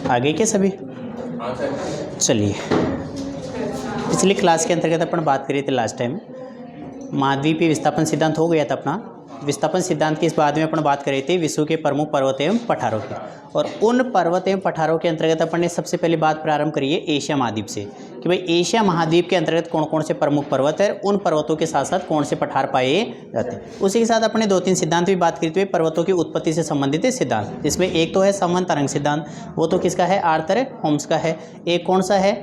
आगे के सभी चलिए, पिछली क्लास के अंतर्गत अपन बात करी थी लास्ट टाइम, महाद्वीपीय विस्थापन सिद्धांत हो गया था अपना। विस्थापन सिद्धांत की इस बाद में अपन बात करी थी विश्व के प्रमुख पर्वत एवं पठारों की, और उन पर्वत एवं पठारों के अंतर्गत अपन ने सबसे पहले बात प्रारंभ करी है एशिया महाद्वीप से, कि भाई एशिया महाद्वीप के अंतर्गत कौन कौन से प्रमुख पर्वत है, उन पर्वतों के साथ साथ कौन से पठार पाए जाते हैं। उसी के साथ अपने 2-3 सिद्धांत भी बात करी थी, पर्वतों की उत्पत्ति से संबंधित सिद्धांत, जिसमें एक तो है समवन तरंग सिद्धांत, वो तो किसका है, आर्थर होम्स का है। एक कौन सा है,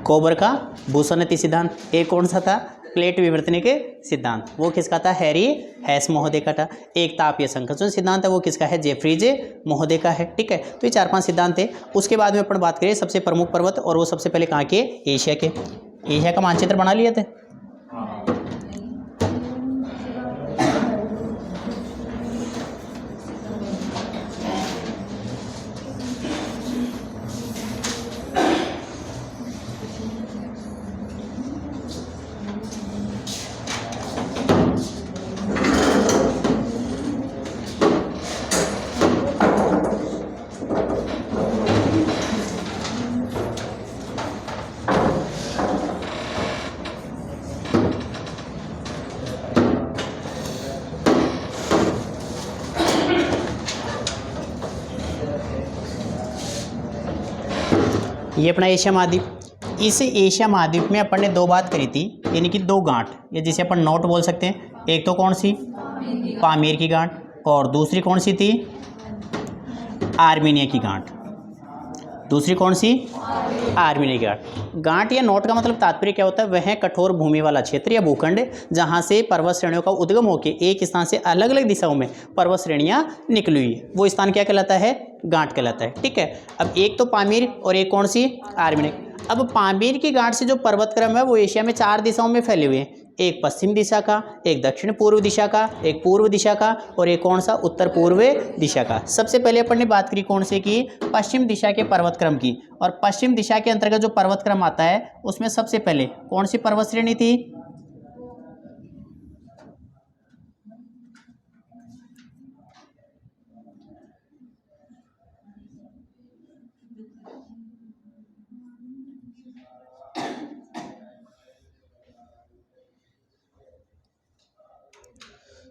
कोबर का भूसन्नति सिद्धांत। एक कौन सा था, प्लेट विवर्तन के सिद्धांत, वो किसका था, हैरी हैस महोदय का था। एक तापीय संकोचन सिद्धांत है, वो किसका है, जेफ्रीज महोदय का है। ठीक है, तो ये 4-5 सिद्धांत थे। उसके बाद में अपन बात करें सबसे प्रमुख पर्वत, और वो सबसे पहले कहाँ के, एशिया के। एशिया का मानचित्र बना लिए थे। ये अपना एशिया महाद्वीप। इस एशिया महाद्वीप में अपन ने 2 बात करी थी, यानी कि 2 गांठ, या जिसे अपन नोट बोल सकते हैं। एक तो कौन सी, पामीर की गांठ, और दूसरी कौन सी थी, आर्मीनिया की गांठ। दूसरी कौन सी, आर्मीनिया की गांठ। गांठ या नोट का मतलब तात्पर्य क्या होता है, वह कठोर भूमि वाला क्षेत्र या भूखंड जहां से पर्वत श्रेणियों का उद्गम होकर एक स्थान से अलग अलग दिशाओं में पर्वत श्रेणियां निकली हुई है, वो स्थान क्या कहलाता है, गांठ कहलाता है। ठीक है, अब एक तो पामीर और एक कौन सी, आर्मीनिया। अब पामीर की गांठ से जो पर्वत क्रम है वो एशिया में 4 दिशाओं में फैले हुए हैं, एक पश्चिम दिशा का, एक दक्षिण पूर्व दिशा का, एक पूर्व दिशा का, और एक कौन सा, उत्तर पूर्व दिशा का। सबसे पहले अपन ने बात करी कौन से की, पश्चिम दिशा के पर्वत क्रम की। और पश्चिम दिशा के अंतर्गत जो पर्वत क्रम आता है उसमें सबसे पहले कौन सी पर्वत श्रेणी थी,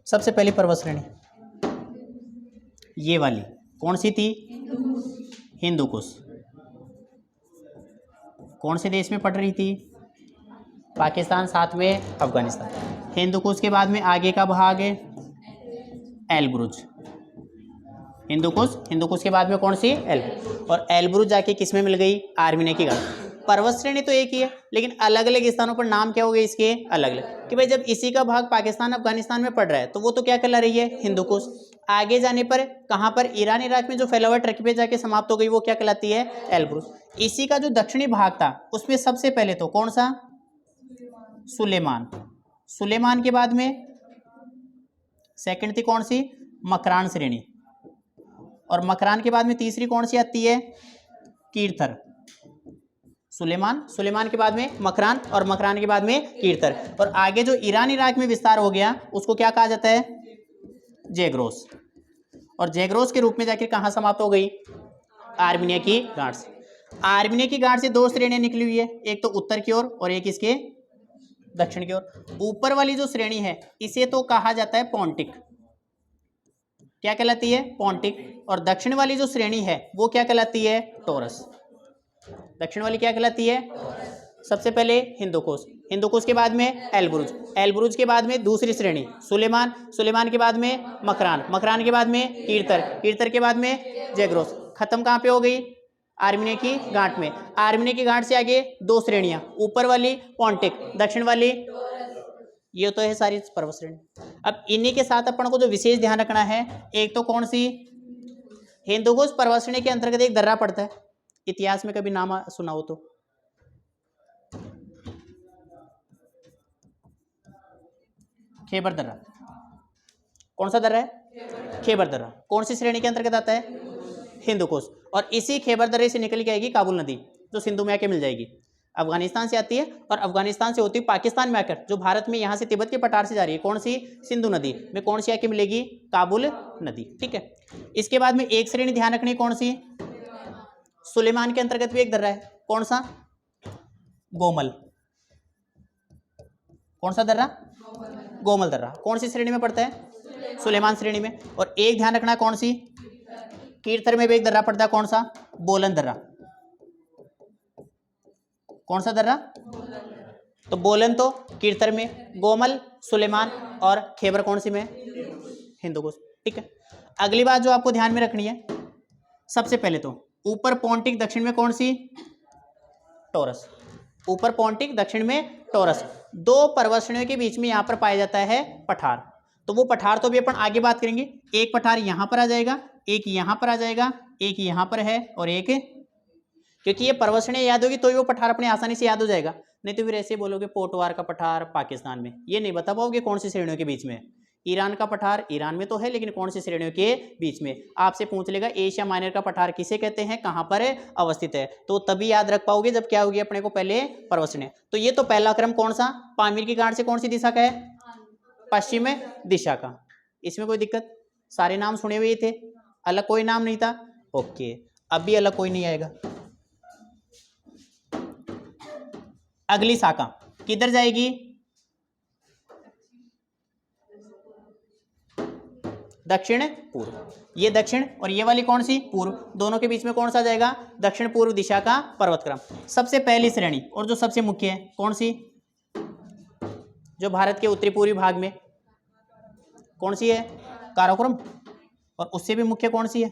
सबसे पहली पर्वत श्रेणी ये वाली कौन सी थी, हिंदू कुश। कौन से देश में पड़ रही थी, पाकिस्तान, साथ में अफगानिस्तान। हिंदू कुश के बाद में आगे का भाग एलब्रुज। हिंदू कुश के बाद में कौन सी, एलब्रुज। और एलब्रुज जाके किस में मिल गई, आर्मीनिया की गांठ। पर्वत श्रेणी तो एक ही है, लेकिन अलग अलग स्थानों पर नाम क्या हो गए इसके, अलग अलग। कि भाई जब इसी का भाग पाकिस्तान अफगानिस्तान में पड़ रहा है तो वो तो क्या कहला रही है, हिंदू कुश। आगे जाने पर कहाँ पर, ईरान इराक में जो फैला हुआ टर्की पे जाके समाप्त हो गई, वो क्या कहलाती है, एलब्रुज। इसी का जो दक्षिणी भाग था उसमें सबसे पहले तो कौन सा, सुलेमान। सुलेमान के बाद में सेकंड थी कौन सी, मकरान श्रेणी। और मकरान के बाद में तीसरी कौन सी आती है, कीर्थर। सुलेमान के बाद में मकरान, और मकरान के बाद में कीर्थर। और आगे जो ईरान इराक में विस्तार हो गया उसको क्या कहा जाता है, जैग्रोस। और जैग्रोस के रूप में जाकर कहाँ समाप्त हो गई, आर्मीनिया की गांठ से। आर्मीनिया की गांठ से 2 श्रेणियां निकली हुई है, एक तो उत्तर की ओर और एक इसके दक्षिण की ओर। ऊपर वाली जो श्रेणी है इसे तो कहा जाता है पॉन्टिक, क्या कहलाती है, पॉन्टिक। और दक्षिण वाली जो श्रेणी है वो क्या कहलाती है, टोरस। दक्षिण वाली क्या कहलाती है, सबसे पहले हिंदू कुश के बाद में एलब्रुज के बाद में दूसरी श्रेणी सुलेमान के बाद में मकरान के बाद में कीर्थर के बाद में जैग्रोस। खत्म कहाँ पे हो गई, आर्मीनिया की गांठ में। आर्मीनिया की गांठ से आगे 2 श्रेणियां, ऊपर वाली पॉन्टिक, दक्षिण वाली, ये तो है सारी पर्वत श्रेणी। अब इन्हीं के साथ अपन को जो विशेष ध्यान रखना है, एक तो कौन सी, हिंदू कुश पर्वत श्रेणी के अंतर्गत एक दर्रा पड़ता है, इतिहास में कभी नाम सुना हो तो, खैबर दर्रा। कौन सा दर्रा है, खैबर दर्रा। कौन सी श्रेणी के अंतर्गत आता है, हिंदू कुश। और इसी खैबर दर्रे से निकल के आएगी काबुल नदी, जो सिंधु में आके मिल जाएगी। अफगानिस्तान से आती है और अफगानिस्तान से होती है पाकिस्तान में आकर जो भारत में यहाँ से तिब्बत के पठार से जा रही है, कौन सी, सिंधु नदी में कौन सी आके मिलेगी, काबुल नदी। ठीक है, इसके बाद में एक श्रेणी ध्यान रखनी, कौन सी, सुलेमान के अंतर्गत भी एक दर्रा है, कौन सा, गोमल। कौन सा दर्रा, गोमल दर्रा। कौन सी श्रेणी में पड़ता है, सुलेमान श्रेणी में। और एक ध्यान रखना, कौन सी, कीर्तर में भी एक दर्रा पड़ता है, कौन सा, बोलन दर्रा। कौन सा दर्रा, तो बोलन तो कीर्तर में, गोमल सुलेमान, और खैबर कौन सी में, हिंदू कुश। ठीक है, अगली बात जो आपको ध्यान में रखनी है, सबसे पहले तो ऊपर पोंटिक, दक्षिण में कौन सी, टॉरस। ऊपर पोंटिक, दक्षिण में टॉरस, दो पर्वत श्रेणियों के बीच में यहां पर पाया जाता है पठार। तो वो पठार तो भी अपन आगे बात करेंगे। एक पठार यहां पर आ जाएगा, एक यहां पर आ जाएगा, एक यहां पर है, और एक, क्योंकि ये पर्वत श्रेणी याद होगी तो ही वो पठार अपने आसानी से याद हो जाएगा। नहीं तो फिर ऐसे बोलोगे पोटवार का पठार पाकिस्तान में, ये नहीं बता पाओगे कौन सी श्रेणियों के बीच में। ईरान का पठार ईरान में तो है, लेकिन कौन सी श्रेणियों के बीच में। आपसे पूछ लेगा एशिया माइनर का पठार किसे कहते हैं, कहां पर अवस्थित है, तो तभी याद रख पाओगे जब क्या होगी अपने को पहले पर्वत श्रेणी। तो ये तो पहला क्रम कौन सा, पामीर की गांठ से कौन सी दिशा का है, पश्चिम दिशा का। इसमें कोई दिक्कत, सारे नाम सुने हुए थे, अलग कोई नाम नहीं था। ओके, अब भी अलग कोई नहीं आएगा। अगली शाखा किधर जाएगी, दक्षिण पूर्व। ये दक्षिण और ये वाली कौन सी, पूर्व। दोनों के बीच में कौन सा जाएगा, दक्षिण पूर्व दिशा का पर्वतक्रम। सबसे पहली श्रेणी और जो सबसे मुख्य है, कौन सी, जो भारत के उत्तरी पूर्वी भाग में, कौन सी है, काराकोरम। और उससे भी मुख्य कौन सी है,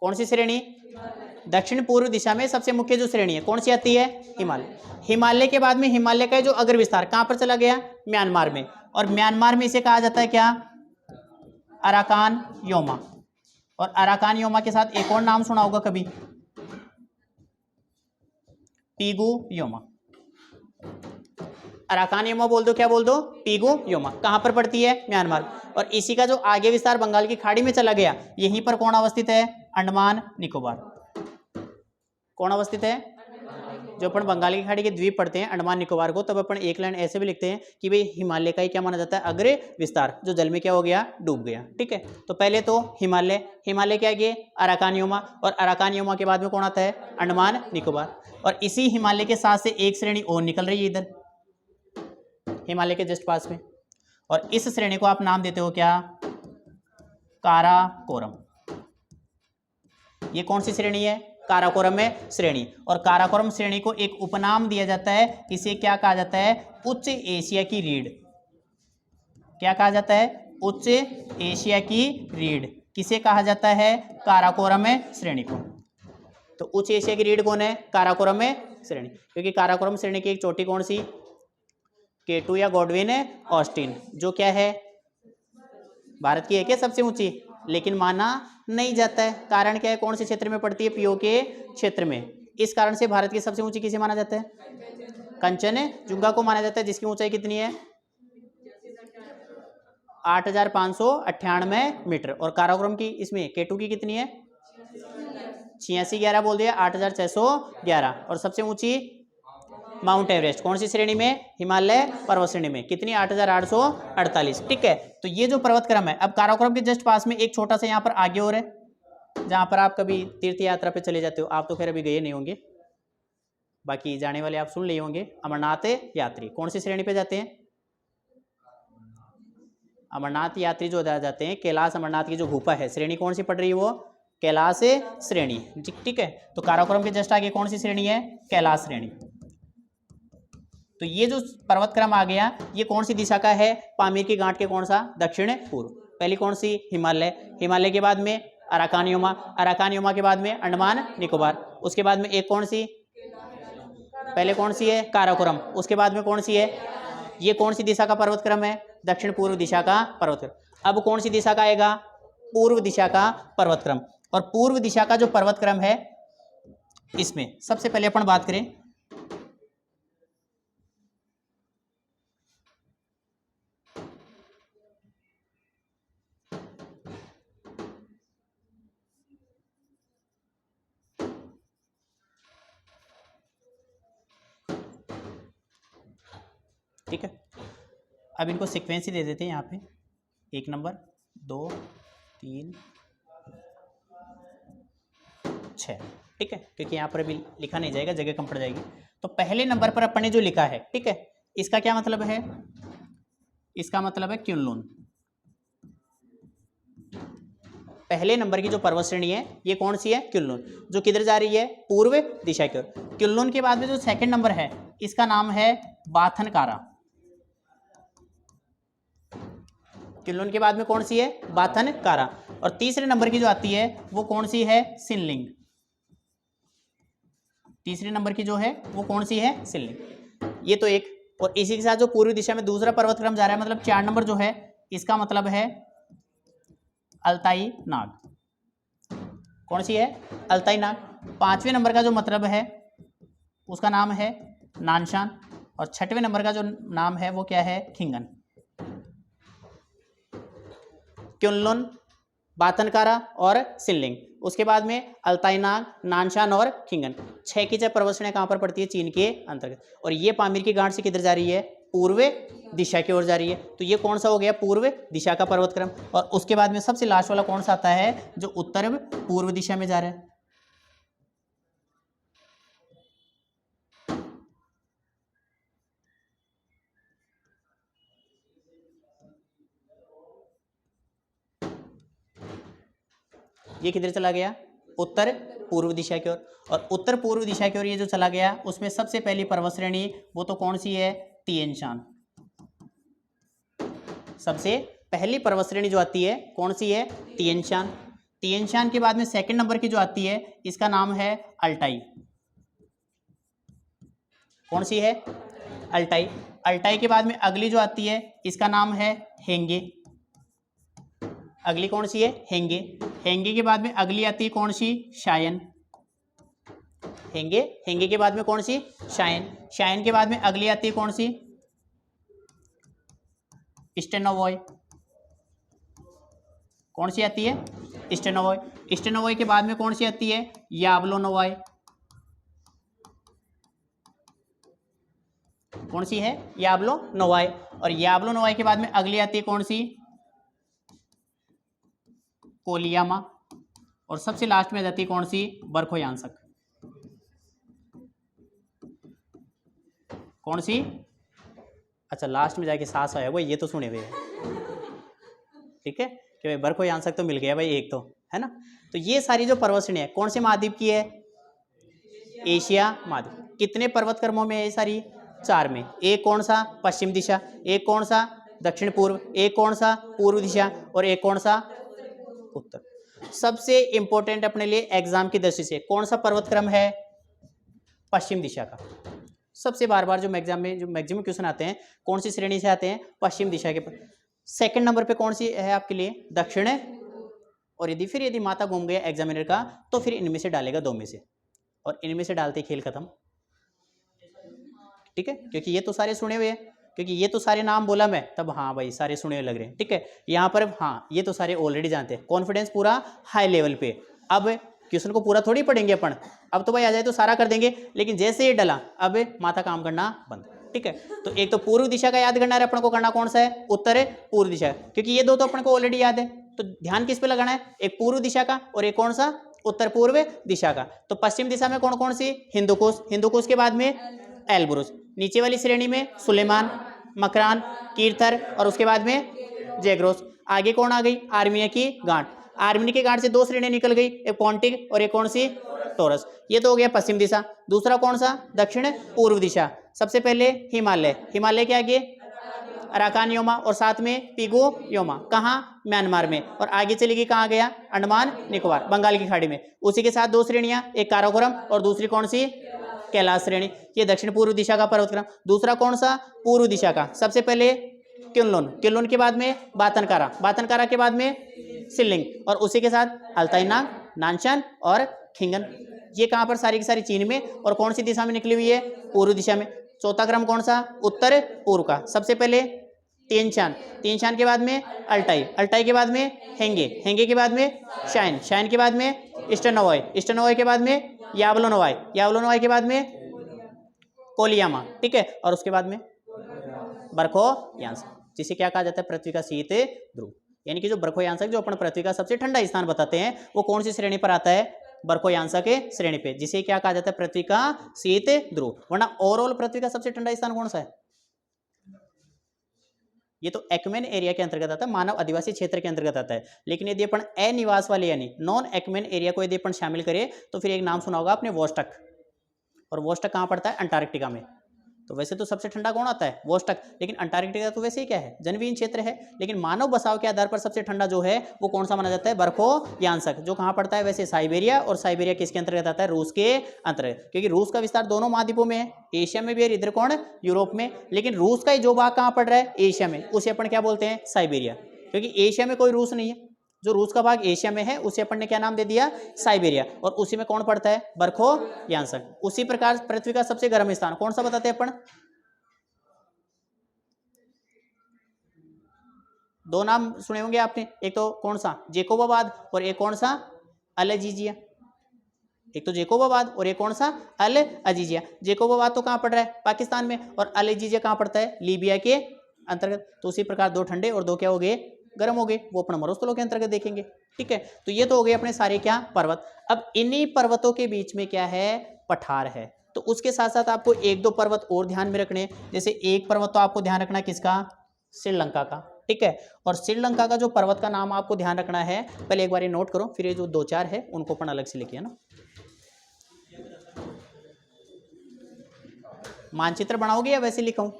कौन सी श्रेणी, दक्षिण पूर्व दिशा में सबसे मुख्य जो श्रेणी है कौन सी आती है, हिमालय। हिमालय के बाद में हिमालय का जो अग्र विस्तार कहां पर चला गया, म्यांमार में। और म्यांमार में इसे कहा जाता है क्या, अराकान योमा। और अराकान योमा के साथ एक और नाम सुना होगा कभी, पीगू योमा। अराकान योमा बोल दो, क्या बोल दो, पीगू योमा। कहां पर पड़ती है, म्यांमार। और इसी का जो आगे विस्तार बंगाल की खाड़ी में चला गया, यहीं पर कौन अवस्थित है, अंडमान निकोबार। कौन अवस्थित है, जो अपन बंगाल की खाड़ी के द्वीप पढ़ते हैं अंडमान निकोबार को, तब अपन एक लाइन ऐसे भी लिखते हैं कि भाई हिमालय का ही क्या माना जाता है, अग्र विस्तार, जो जल में क्या हो गया, डूब गया। ठीक है, तो पहले तो हिमालय, हिमालय क्या आगे, अराकान योमा। और अराकान योमा के बाद में कौन आता है, अंडमान निकोबार। और इसी हिमालय के साथ से एक श्रेणी और निकल रही है इधर हिमालय के जस्ट पास में, और इस श्रेणी को आप नाम देते हो क्या, काराकोरम। ये कौन सी श्रेणी है, काराकोरम में श्रेणी। और काराकोरम श्रेणी को एक उपनाम दिया जाता है, इसे क्या कहा जाता है, उच्च एशिया की रीढ़। क्या कहा जाता है, उच्च एशिया की रीढ़। किसे कहा जाता है, काराकोरम श्रेणी को। तो उच्च एशिया की रीढ़ कौन है, काराकोरम श्रेणी। क्योंकि काराकोरम श्रेणी की एक चोटी कौन सी, केटू या गॉडविन ऑस्टिन, जो क्या है, भारत की है क्या सबसे ऊंची, लेकिन माना नहीं जाता है। कारण क्या है, कौन से क्षेत्र में पड़ती है, पीओ के क्षेत्र में। इस कारण से भारत की सबसे ऊंची किसे माना जाता है, कंचनजुंगा को माना जाता है, जिसकी ऊंचाई कितनी है, 8,598 मीटर। और काराकोरम की, इसमें केटू की कितनी है, 8611 बोल दिया, 8,611। और सबसे ऊंची माउंट एवरेस्ट कौन सी श्रेणी में, हिमालय पर्वत श्रेणी में, कितनी, 8,848। ठीक है, तो ये जो पर्वतक्रम है, अब काराकोरम के जस्ट पास में एक छोटा सा यहाँ पर आगे और है, जहाँ पर आप कभी तीर्थ यात्रा पे चले जाते हो। आप तो खैर अभी गए नहीं होंगे, बाकी जाने वाले आप सुन लिए होंगे। अमरनाथ यात्री कौन सी श्रेणी पे जाते हैं, अमरनाथ यात्री जो जाते हैं, कैलाश अमरनाथ की जो गुफा है, श्रेणी कौन सी पड़ रही है, वो कैलाश श्रेणी। ठीक है, तो काराकोरम के जस्ट आगे कौन सी श्रेणी है, कैलाश श्रेणी। तो ये जो पर्वतक्रम आ गया, ये कौन सी दिशा का है, पामीर की गांठ के कौन सा, दक्षिण पूर्व। पहली कौन सी, हिमालय। हिमालय के बाद में अराकान योमा, अराकान योमा के बाद में अंडमान निकोबार। उसके बाद में एक कौन सी, पहले कौन सी है, काराकोरम। उसके बाद में कौन सी है, ये कौन सी दिशा का पर्वतक्रम है, दक्षिण पूर्व दिशा का पर्वतक्रम। अब कौन सी दिशा का आएगा, पूर्व दिशा का पर्वतक्रम। और पूर्व दिशा का जो पर्वतक्रम है, इसमें सबसे पहले अपन बात करें, ठीक है, अब इनको सीक्वेंस ही दे देते हैं यहाँ पे, 1 नंबर 2 3 6, ठीक है, क्योंकि यहाँ पर अभी लिखा नहीं जाएगा, जगह कम पड़ जाएगी। तो पहले नंबर पर अपन ने जो लिखा है, ठीक है, इसका क्या मतलब है, इसका मतलब है क्युनलुन। पहले नंबर की जो पर्वत श्रेणी है ये कौन सी है, क्युनलुन, जो किधर जा रही है, पूर्व दिशा की ओर। क्युनलुन के बाद में जो सेकंड नंबर है इसका नाम है बाथनकारा। क्युनलुन के बाद में कौन सी है, बाथनकारा। और तीसरे नंबर की जो आती है वो कौन सी है, सिनलिंग। तीसरे नंबर की जो है वो कौन सी है, सिनलिंग। ये तो एक, और इसी के साथ जो पूर्वी दिशा में दूसरा पर्वत क्रम जा रहा है, मतलब 4 नंबर जो है इसका मतलब है अल्ताई नाग। कौन सी है, अल्ताई नाग। 5वें नंबर का जो मतलब है उसका नाम है नानशान, और 6वें नंबर का जो नाम है वो क्या है, खिंगन। क्युनलुन, बातनकारा और सिनलिंग, उसके बाद में अल्ताई नाग, नानशान और खिंगन। 6 की 6 पर्वत श्रेणियां कहाँ पर पड़ती है, चीन के अंतर्गत। और ये पामीर की गांठ से किधर जा रही है, पूर्व दिशा की ओर जा रही है। तो ये कौन सा हो गया, पूर्व दिशा का पर्वत क्रम। और उसके बाद में सबसे लास्ट वाला कौन सा आता है, जो उत्तर पूर्व दिशा में जा रहा है। ये किधर चला गया, उत्तर पूर्व दिशा की ओर। और उत्तर पूर्व दिशा की ओर ये जो चला गया, उसमें सबसे पहली पर्वत श्रेणी वो तो कौन सी है, तिएनशान। सबसे पहली पर्वत श्रेणी जो आती है कौन सी है, तिएनशान। तिएनशान के बाद में सेकंड नंबर की जो आती है इसका नाम है अल्टाई। कौन सी है, अल्टाई। अल्टाई के बाद में अगली जो आती है इसका नाम है हेंगे। अगली कौन सी है, हेंगे। हेंगे के बाद में अगली आती है कौन सी, शायन। हेंगे, हेंगे के बाद में कौन सी, शायन। शायन के बाद में अगली आती है कौन सी, स्टेनोवॉय। कौन सी आती है, स्टेनोवॉय। स्टेनोवॉय के बाद में कौन सी आती है, यावलोनोवाय। कौन सी है, यावलोनोवाय। और यावलोनोवाय के बाद में अगली आती है कौन सी, कोलियामा। और सबसे लास्ट में जाती है कौन सी, बरखोयांसक। कौन सी, अच्छा लास्ट में जाके सास आया वो, ये तो सुने हुए हैं, ठीक है, कि भाई बरखोयांसक तो मिल गया भाई एक तो, है ना। तो ये सारी जो पर्वत श्रेणी है कौन से महाद्वीप की है, एशिया महाद्वीप। कितने पर्वत क्रमों में है ये सारी, 4 में। एक कौन सा, पश्चिम दिशा। एक कौन सा, दक्षिण पूर्व। एक कौन सा, पूर्व दिशा। और एक कौन सा, उत्तर। सबसे इंपॉर्टेंट अपने लिए एग्जाम की दृष्टि से कौन सा पर्वत क्रम है, पश्चिम दिशा का। सबसे बार बार जो एग्जाम में जो मैक्सिमम क्वेश्चन आते हैं कौन सी श्रेणी से आते हैं, पश्चिम दिशा के। सेकंड नंबर पे कौन सी है आपके लिए, दक्षिण। और यदि माथा घूम गया एग्जामिनर का तो फिर इनमें से डालेगा 2 में से, और इनमें से डालते खेल खत्म, ठीक है, क्योंकि ये तो सारे सुने हुए हैं, क्योंकि ये तो सारे नाम बोला मैं तब, हाँ भाई सारे सुने हुए लग रहे हैं, ठीक है। यहाँ पर हाँ ये तो सारे ऑलरेडी जानते हैं, कॉन्फिडेंस पूरा हाई लेवल पे। अब क्वेश्चन को पूरा थोड़ी पढ़ेंगे अपन, अब तो भाई आ जाए तो सारा कर देंगे, लेकिन जैसे ये डला अब माथा काम करना बंद, ठीक है। तो एक तो पूर्व दिशा का याद करना है अपन को, करना कौन सा है, उत्तर पूर्व दिशा, क्योंकि ये दो तो अपन को ऑलरेडी याद है। तो ध्यान किस पे लगाना है, एक पूर्व दिशा का और एक कौन सा, उत्तर पूर्व दिशा का। तो पश्चिम दिशा में कौन कौन सी, हिंदुकुश। हिंदुकुश के बाद में एल्ब्रुज। नीचे वाली श्रेणी में सुलेमान, मकरान, कीर्थर, और उसके बाद में जैग्रोस। आगे कौन आ गई, आर्मीनिया की गांठ। आर्मीनिया की गांठ से 2 श्रेणियां निकल गई, एक पॉन्टिक और एक कौन सी, टोरस। ये तो हो गया पश्चिम दिशा। दूसरा कौन सा, दक्षिण पूर्व दिशा। सबसे पहले हिमालय। हिमालय के आगे अराकान योमा, और साथ में पिगो योमा, कहाँ, म्यांमार में। और आगे चली गई कहाँ गया, अंडमान निकोबार, बंगाल की खाड़ी में। उसी के साथ 2 श्रेणियां, एक काराकोरम और दूसरी कौन सी, कैलाश श्रेणी। ये दक्षिण पूर्व दिशा का पर्वतक्रम। दूसरा कौन सा, पूर्व दिशा का। सबसे पहले क्युनलुन, क्युनलुन के बाद में बातनकारा, बातनकारा के बाद में सिलिंग, और उसी के साथ अल्ताई नाग, नानशान और खिंगन। ये कहाँ पर, सारी की सारी चीन में, और कौन सी दिशा में निकली हुई है, पूर्व दिशा में। चौथा क्रम कौन सा, उत्तर पूर्व का। सबसे पहले तिएनशान, तिएनशान के बाद में अल्टाई, अल्टाई के बाद में हेंगे, हेंगे के बाद में शाइन, शाइन के बाद में स्टेनोवॉय, स्टेनोवॉय के बाद में यावलोनोवाय, यावलोनोवाय के बाद में कोलियामा, ठीक है। और उसके बाद में बर्खोयांशक, जिसे क्या कहा जाता है, पृथ्वी का शीत ध्रुव। यानी कि जो बर्खोयांशक जो अपन पृथ्वी का सबसे ठंडा स्थान बताते हैं वो कौन सी श्रेणी पर आता है, बर्खोयांशक के श्रेणी पे, जिसे क्या कहा जाता है, पृथ्वी का शीत ध्रुव। वरना ओवरऑल पृथ्वी का सबसे ठंडा स्थान कौन सा है, ये तो एक्मेन एरिया के अंतर्गत आता है, मानव आदिवासी क्षेत्र के अंतर्गत आता है। लेकिन यदि अपन अनिवास वाले यानी नॉन एक्मेन एरिया को यदि अपन शामिल करें तो फिर एक नाम सुना होगा आपने, वोस्टक। और वोस्टक कहाँ पड़ता है, अंटार्कटिका में। तो वैसे तो सबसे ठंडा कौन आता है, वोस्टक, लेकिन अंटार्कटिका तो वैसे ही क्या है, जनविहीन क्षेत्र है। लेकिन मानव बसाव के आधार पर सबसे ठंडा जो है वो कौन सा माना जाता है, बर्खोयांशक, जो कहाँ पड़ता है वैसे, साइबेरिया। और साइबेरिया किसके अंतर्गत आता है, रूस के अंतर्गत, क्योंकि रूस का विस्तार दोनों महाद्वीपों में है, एशिया में भी है, इधर कौन, यूरोप में। लेकिन रूस का ही जो भाग कहाँ पड़ रहा है, एशिया में, उसे अपन क्या बोलते हैं, साइबेरिया। क्योंकि एशिया में कोई रूस नहीं है, जो रूस का भाग एशिया में है उसे अपन ने क्या नाम दे दिया, साइबेरिया। और उसी में कौन पड़ता है, बर्खोयांशक। उसी प्रकार पृथ्वी का सबसे गर्म स्थान कौन सा बताते हैं अपन, दो नाम सुने होंगे आपने, एक तो कौन सा, जेकोबाबाद, और एक कौन सा, अल अजीजिया। एक तो जेकोबाबाद और एक कौन सा, अल अजीजिया। जेकोबाबाद तो कहाँ पड़ रहा है, पाकिस्तान में, और अल अजीजिया कहाँ पड़ता है, लीबिया के अंतर्गत। तो उसी प्रकार दो ठंडे और दो क्या हो गए, गर्म हो गए, वो अपना मरुस्थलों के अंतर्गत देखेंगे। ठीक है, तो ये तो हो गए अपने सारे क्या, पर्वत। अब इन्हीं पर्वतों के बीच में क्या है, पठार है। तो उसके साथ साथ आपको एक दो पर्वत और ध्यान में रखने, जैसे एक पर्वत तो आपको ध्यान रखना किसका, श्रीलंका का। ठीक है, और श्रीलंका का जो पर्वत का नाम आपको ध्यान रखना है, पहले एक बार ये नोट करो, फिर ये जो दो चार है उनको अपन अलग से लिखिए ना। मानचित्र बनाओगे या वैसे लिखाऊं,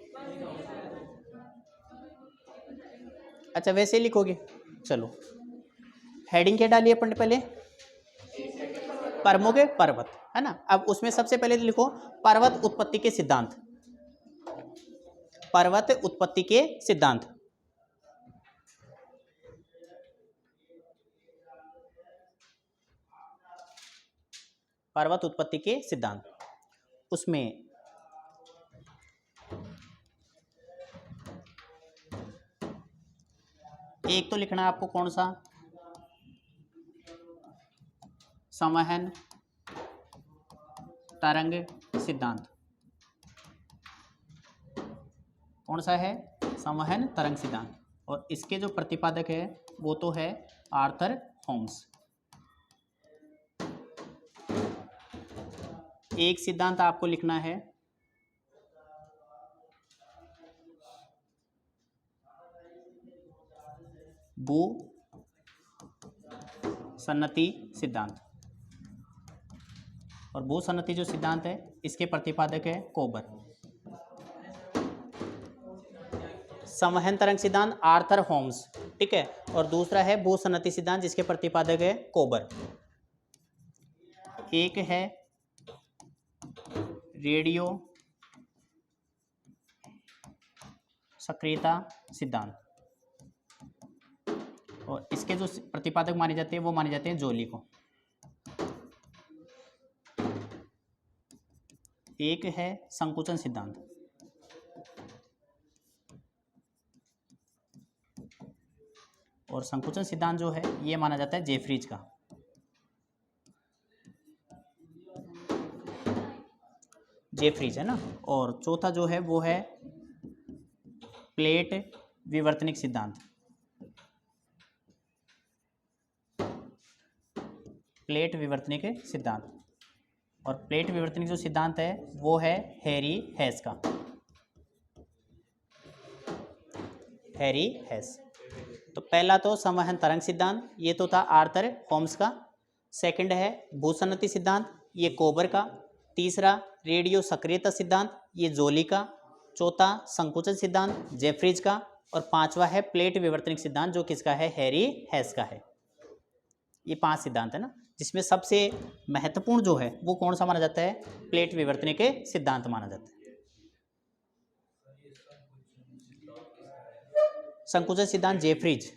अच्छा वैसे लिखोगे, चलो। हेडिंग क्या डालिए अपन ने पहले, प्रमुख पर्वत, है ना। अब उसमें सबसे पहले लिखो पर्वत उत्पत्ति के सिद्धांत, पर्वत उत्पत्ति के सिद्धांत। पर्वत उत्पत्ति के सिद्धांत, उसमें एक तो लिखना आपको कौन सा, संवहन तरंग सिद्धांत। कौन सा है, संवहन तरंग सिद्धांत। और इसके जो प्रतिपादक है वो तो है आर्थर होम्स। एक सिद्धांत आपको लिखना है भू सन्नति सिद्धांत। और भू सन्नति जो सिद्धांत है इसके प्रतिपादक है कोबर। संवहन तरंग सिद्धांत आर्थर होम्स, ठीक है। और दूसरा है भू सन्नति सिद्धांत जिसके प्रतिपादक है कोबर। एक है रेडियो सक्रियता सिद्धांत, और इसके जो प्रतिपादक माने जाते हैं वो माने जाते हैं जोली को। एक है संकुचन सिद्धांत, और संकुचन सिद्धांत जो है ये माना जाता है जेफ्रीज का। जेफ्रीज है ना। और चौथा जो है वो है प्लेट विवर्तनिक सिद्धांत। प्लेट विवर्तनिक सिद्धांत, और प्लेट विवर्तनिक जो सिद्धांत है वो है हैरी हेस का। हैरी हेस। तो पहला तो संवहन तरंग सिद्धांत, ये तो था आर्थर होम्स का। सेकंड है भूसन्नति सिद्धांत, ये कोबर का। तीसरा रेडियो सक्रियता सिद्धांत, ये जोली का। चौथा संकुचन सिद्धांत जेफ्रीज का। और पांचवा है प्लेट विवर्तनिक सिद्धांत जो किसका है, हैरी हेस का है। ये 5 सिद्धांत है ना, जिसमें सबसे महत्वपूर्ण जो है वो कौन सा माना जाता है, प्लेट विवर्तनिक सिद्धांत माना जाता है। संकुचन सिद्धांत जेफ्रीज,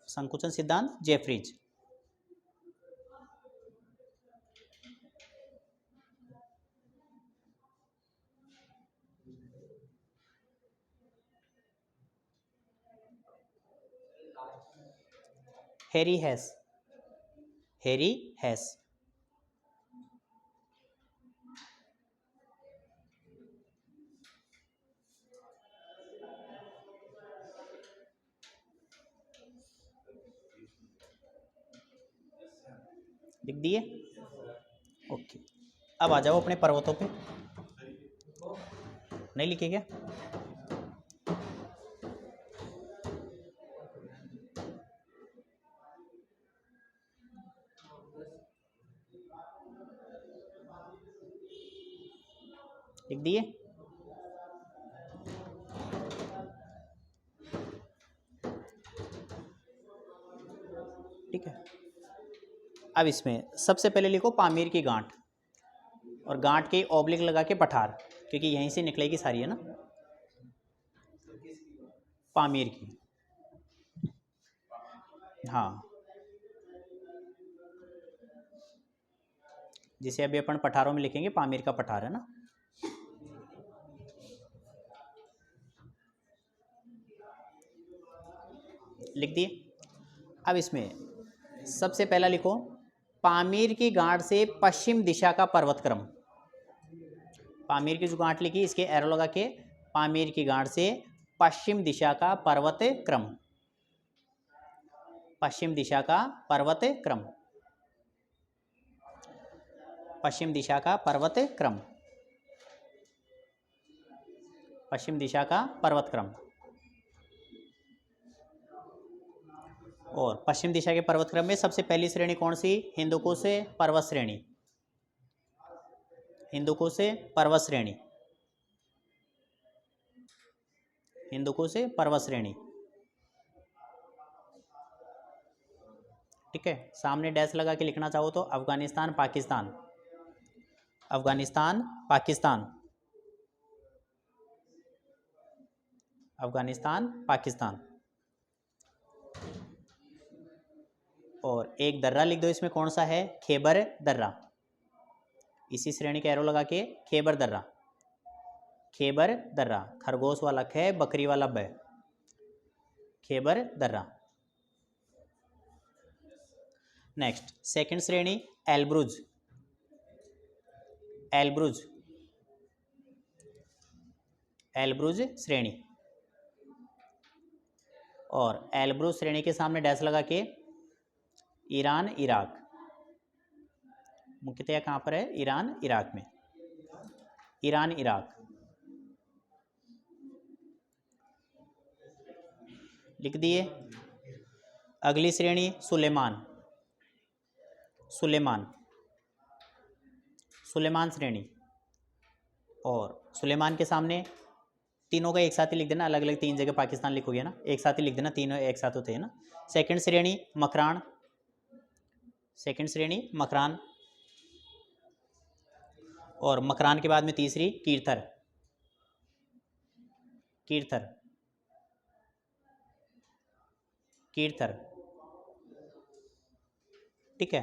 संकुचन सिद्धांत Jeffreys. Harry Hess, Harry Hess. लिख दिए। ओके, अब आ जाओ अपने पर्वतों पे। नहीं लिखे क्या? लिख दिए। ठीक है, अब इसमें सबसे पहले लिखो पामीर की गांठ, और गांठ के ऑब्लिक लगा के पठार, क्योंकि यहीं से निकलेगी सारी, है ना। पामीर की, हाँ, जिसे अभी अपन पठारों में लिखेंगे, पामीर का पठार, है ना। लिख दिए। अब इसमें सबसे पहला लिखो पामीर की गांठ से पश्चिम दिशा का पर्वतक्रम। पामीर की जो गांठ लिखी, इसके एरो लगा के, पामीर की गांठ से पश्चिम दिशा का पर्वत क्रम, पश्चिम दिशा का पर्वत क्रम, पश्चिम दिशा का पर्वत क्रम, पश्चिम दिशा का पर्वत क्रम। और पश्चिम दिशा के पर्वत क्रम में सबसे पहली श्रेणी कौन सी? हिंदुकुश पर्वत श्रेणी, हिंदुकुश पर्वत श्रेणी, हिंदुकुश पर्वत श्रेणी। ठीक है, सामने डैश लगा के लिखना चाहो तो अफगानिस्तान पाकिस्तान, अफगानिस्तान पाकिस्तान, अफगानिस्तान पाकिस्तान। और एक दर्रा लिख दो इसमें, कौन सा है? खैबर दर्रा। इसी श्रेणी का एरो लगा के, खैबर दर्रा, खैबर दर्रा, खरगोश वाला ख, बकरी वाला ब, खैबर दर्रा। नेक्स्ट सेकंड श्रेणी एलब्रुज, एलब्रुज, एलब्रुज श्रेणी। और एलब्रुज श्रेणी के सामने डैश लगा के ईरान इराक, मुख्यतया कहाँ पर है? ईरान इराक में, ईरान इराक। लिख दिए। अगली श्रेणी सुलेमान, सुलेमान, सुलेमान श्रेणी। और सुलेमान के सामने तीनों का एक साथ ही लिख देना, अलग अलग तीन जगह पाकिस्तान लिखोगे ना, एक साथ ही लिख देना, तीनों एक साथ होते हैं ना। सेकंड श्रेणी मकरान, सेकंड श्रेणी मकरान। और मकरान के बाद में तीसरी कीर्थर, कीर्थर, कीर्थर। ठीक है,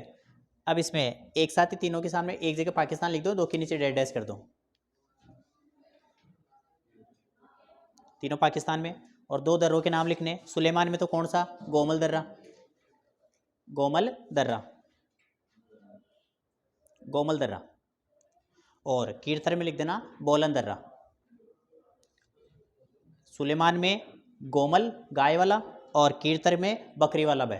अब इसमें एक साथ ही तीनों के सामने एक जगह पाकिस्तान लिख दो, दो के नीचे डेड डैश कर दो, तीनों पाकिस्तान में। और दो दर्रों के नाम लिखने, सुलेमान में तो कौन सा? गोमल दर्रा, गोमल दर्रा, गोमल दर्रा। और कीर्थर में लिख देना बोलन दर्रा। सुलेमान में गोमल गाय वाला, और कीर्थर में बकरी वाला बै।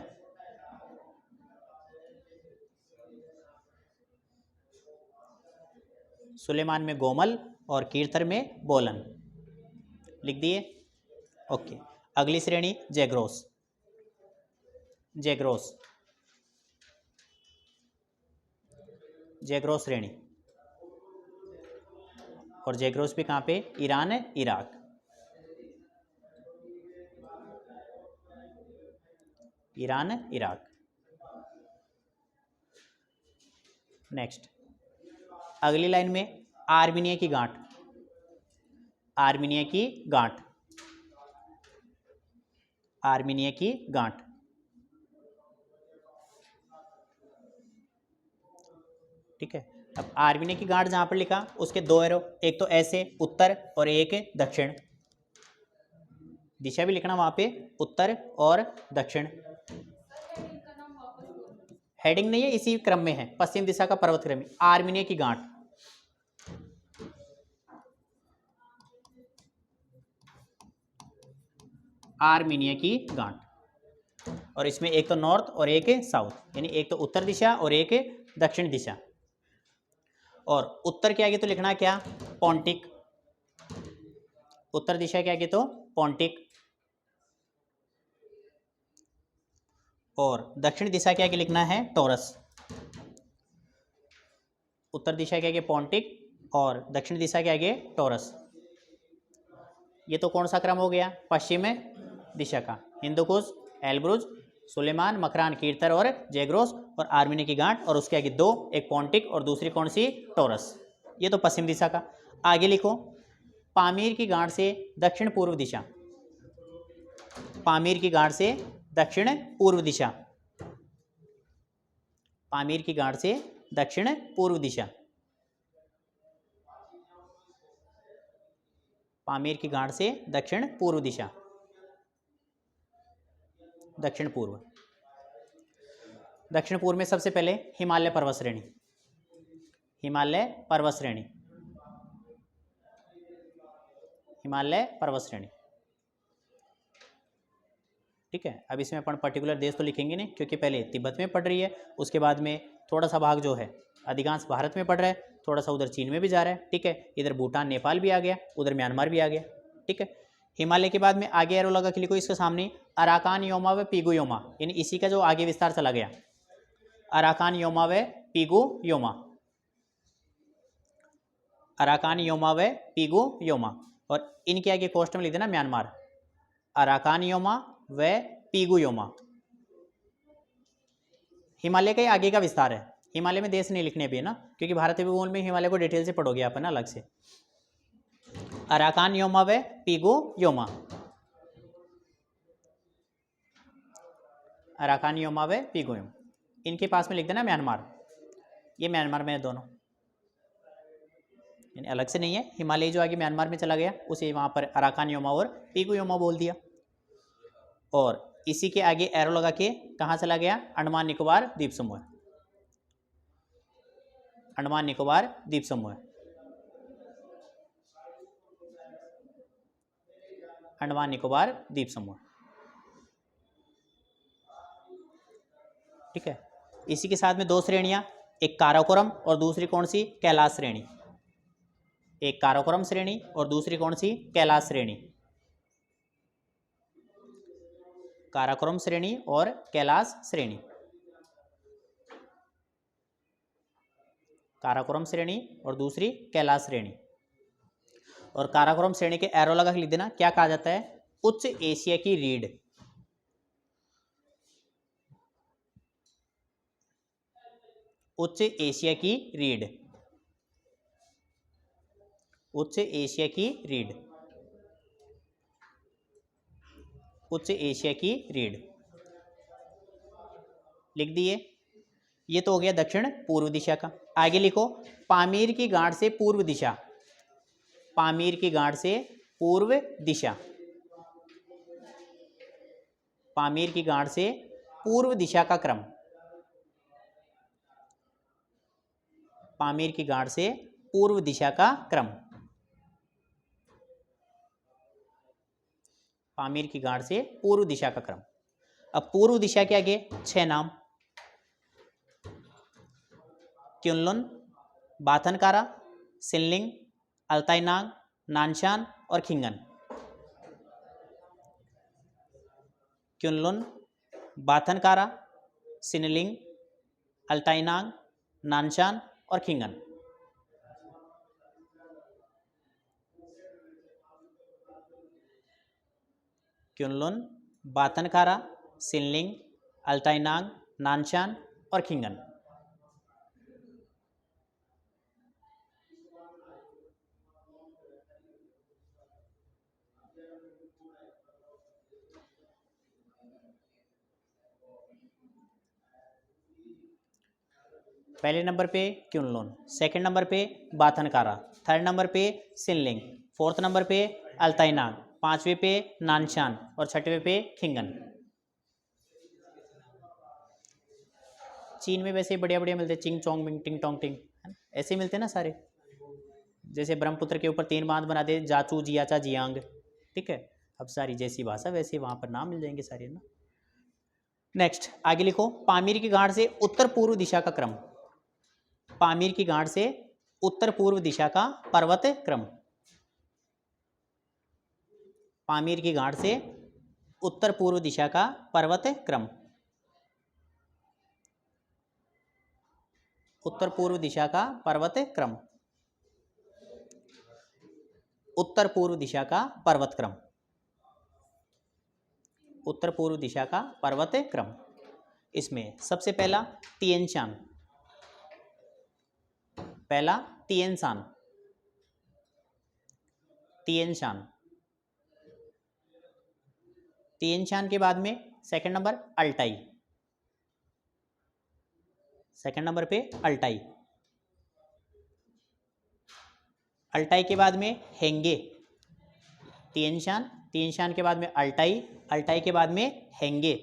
सुलेमान में गोमल और कीर्थर में बोलन। लिख दिए। ओके, अगली श्रेणी जैग्रोस, जैग्रोस, जैग्रोस श्रेणी। और जैग्रोस भी कहाँ पे? Iran Iraq, Iran Iraq. Next अगली लाइन में आर्मीनिया की गांठ, आर्मीनिया की गांठ, आर्मीनिया की गांठ। ठीक है, अब आर्मीनिया की गांठ जहां पर लिखा उसके दो एरो, एक तो ऐसे उत्तर और एक दक्षिण, दिशा भी लिखना वहां पे, उत्तर और दक्षिण। हेडिंग नहीं है, इसी क्रम में है, पश्चिम दिशा का पर्वत क्रम, आर्मीनिया की गांठ। आर्मीनिया की गांठ। और इसमें एक तो नॉर्थ और एक साउथ, यानी एक तो उत्तर दिशा और एक दक्षिण दिशा। और उत्तर के आगे तो लिखना क्या, पॉन्टिक। उत्तर दिशा के आगे तो पॉन्टिक, और दक्षिण दिशा के आगे लिखना है टॉरस। उत्तर दिशा के आगे पॉन्टिक और दक्षिण दिशा के आगे टॉरस। ये तो कौन सा क्रम हो गया, पश्चिम दिशा का। हिंदुकुश, एल्ब्रुज, सुलेमान, मकरान, कीर्तर और जैग्रोस और आर्मेनी की गांठ, और उसके आगे दो, एक पॉन्टिक और दूसरी कौन सी, टॉरस। ये तो पश्चिम दिशा का। आगे लिखो, पामीर की गांठ से दक्षिण पूर्व दिशा। पामीर की गांठ से दक्षिण पूर्व दिशा। पामीर की गांठ से दक्षिण पूर्व दिशा। पामीर की गांठ से दक्षिण पूर्व दिशा, दक्षिण पूर्व। दक्षिण पूर्व में सबसे पहले हिमालय पर्वत श्रेणी। हिमालय पर्वत श्रेणी, हिमालय पर्वत श्रेणी। ठीक है, अब इसमें अपन पर्टिकुलर देश तो लिखेंगे नहीं, क्योंकि पहले तिब्बत में पड़ रही है, उसके बाद में थोड़ा सा भाग जो है अधिकांश भारत में पड़ रहा है, थोड़ा सा उधर चीन में भी जा रहा है। ठीक है, इधर भूटान नेपाल भी आ गया, उधर म्यांमार भी आ गया। ठीक है, हिमालय के बाद में आगे एरो लगा के लिखो इसके सामने अराकान योमा व पीगू योमा, यानी इसी का जो आगे विस्तार चला गया, अराकान योमा व पीगू योमा। अराकान योमा व पीगू योमा, और इनके आगे कोष्ट में लिख देना म्यांमार। अराकान योमा व पीगू योमा हिमालय का आगे का विस्तार है। हिमालय में देश नहीं लिखने भी है ना, क्योंकि भारतीय भूगोल में हिमालय को डिटेल से पढ़ोगे आप ना अलग से। अराकान योमा व पीगू योमा, अराकान योमा व पीगू योमा। इनके पास में लिख देना म्यांमार। ये म्यांमार में है दोनों, यानी अलग से नहीं है। हिमालय जो आगे म्यांमार में चला गया उसे वहाँ पर अराकान योमा और पीगू योमा बोल दिया। और इसी के आगे एरो लगा के कहाँ चला गया, अंडमान निकोबार द्वीप समूह। अंडमान निकोबार द्वीप समूह, अंडमान निकोबार द्वीप समूह। ठीक है, इसी के साथ में दो श्रेणियां, एक काराकोरम और दूसरी कौन सी, कैलाश श्रेणी। एक काराकोरम श्रेणी और दूसरी कौन सी, कैलाश श्रेणी। काराकोरम श्रेणी और कैलाश श्रेणी। काराकोरम श्रेणी और दूसरी कैलाश श्रेणी। और काराकोरम श्रेणी के एरो लगा के लिख देना, क्या कहा जाता है, उच्च एशिया की रीढ़। उच्च एशिया की रीढ़, उच्च एशिया की रीढ़, उच्च एशिया की रीढ़ लिख दिए। ये तो हो गया दक्षिण पूर्व दिशा का। आगे लिखो, पामीर की गांठ से पूर्व दिशा। पामीर की गांठ से पूर्व दिशा। पामीर की गांठ से पूर्व दिशा का क्रम। पामीर की गांठ से पूर्व दिशा का क्रम। पामीर की गांठ से पूर्व दिशा का क्रम। अब पूर्व दिशा के आगे 6 नाम, क्युनलुन, बाथनकारा, सिनलिंग, अल्ताईनांग, नानशान और खिंगन। क्युनलुन, बाथनकारा, सिनलिंग, अल्ताईनांग, नानशान और खिंगन। क्युनलुन, बाथनकारा, सिनलिंग, अल्ताईनांग, नानशान और खिंगन। पहले नंबर पे क्युनलुन, सेकंड नंबर पे बाथनकारा, थर्ड नंबर पे सिनलिंग, फोर्थ नंबर पे अल्ताईनांग, पांचवें पे नानशान और छठवें पे खिंगन। चीन में वैसे बढ़िया बढ़िया मिलते हैं, चिंग चोंग मिंग टिंग टोंग टिंग, ऐसे मिलते हैं ना सारे। जैसे ब्रह्मपुत्र के ऊपर 3 बांध बना दे, जाचू, जियाचा, जियांग। ठीक है, अब सारी जैसी भाषा वैसे वहाँ पर नाम मिल जाएंगे सारे ना। नेक्स्ट आगे लिखो, पामीर की गांठ से उत्तर पूर्व दिशा का क्रम। पामीर की गांठ से उत्तर पूर्व दिशा का पर्वत क्रम। पामीर की गांठ से उत्तर पूर्व दिशा का पर्वत क्रम। उत्तर पूर्व दिशा का पर्वत क्रम। उत्तर पूर्व दिशा का पर्वत क्रम। उत्तर पूर्व दिशा का पर्वत क्रम। इसमें सबसे पहला तिएन शान। पहला तिएन शान। तिएन शान। तिएन शान के बाद में second number Altai. Second number पे अल्टाई। अल्टाई के बाद में हेंगे। तिएन शान, तिएन शान के बाद में अल्टाई, अल्टाई के बाद में हेंगे।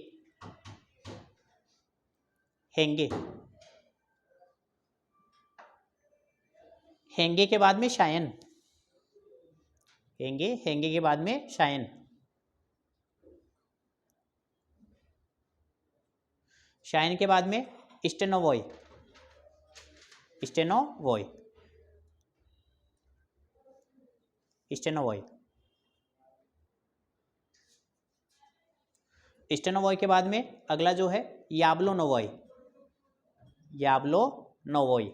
हेंगे। हेंगे के बाद में शायन। हेंगे, हेंगे के बाद में शायन। शायन के बाद में स्टेनोवॉय। स्टेनोवॉय। स्टेनोवॉय। स्टेनोवॉय के बाद में अगला जो है याब्लोनोवॉय। याब्लोनोवॉय।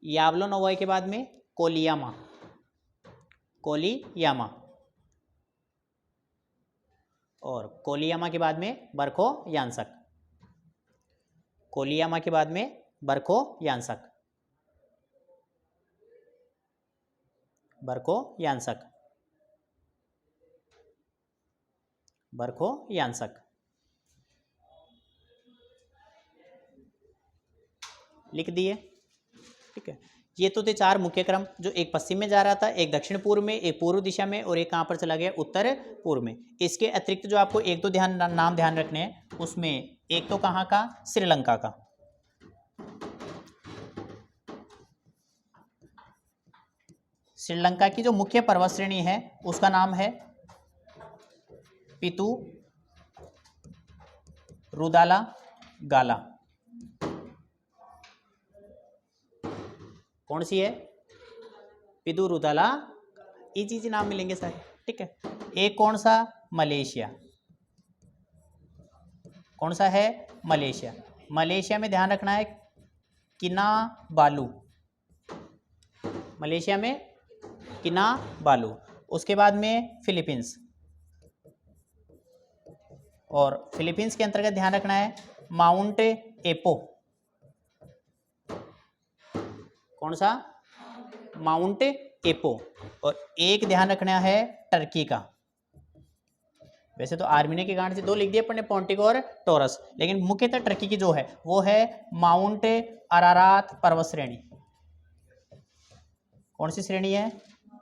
याब्लोनोवॉय के बाद में कोलियामा। कोलियामा। और कोलियामा के बाद में बरखो यांसक। कोलियामा के बाद में बरखो यांसक। बरखो यांसक। बरखो यांसक। लिख दिए, ठीक है। ये तो थे चार मुख्य क्रम, जो एक पश्चिम में जा रहा था, एक दक्षिण पूर्व में, एक पूर्व दिशा में, और एक कहाँ पर चला गया, उत्तर पूर्व में। इसके अतिरिक्त जो आपको एक दो नाम ध्यान रखने हैं, उसमें एक तो कहाँ का, श्रीलंका का। श्रीलंका की जो मुख्य पर्वत श्रेणी है उसका नाम है पितु रुदाला गाला। कौन सी है, पितु रुदाला, इजी नाम मिलेंगे सारे, ठीक है। एक कौन सा, मलेशिया। कौन सा है, मलेशिया। मलेशिया में ध्यान रखना है किनाबालू। मलेशिया में किनाबालू। उसके बाद में फिलीपींस, और फिलीपींस के अंतर्गत ध्यान रखना है माउंट एपो। कौन सा, माउंट एपो। और एक ध्यान रखना है टर्की का। वैसे तो आर्मीनिया की गांठ से दो लिख दिए अपने, पोंटिक और टोरस, लेकिन मुख्यतः टर्की की जो है वो है माउंट अरारात पर्वत श्रेणी। कौन सी श्रेणी है,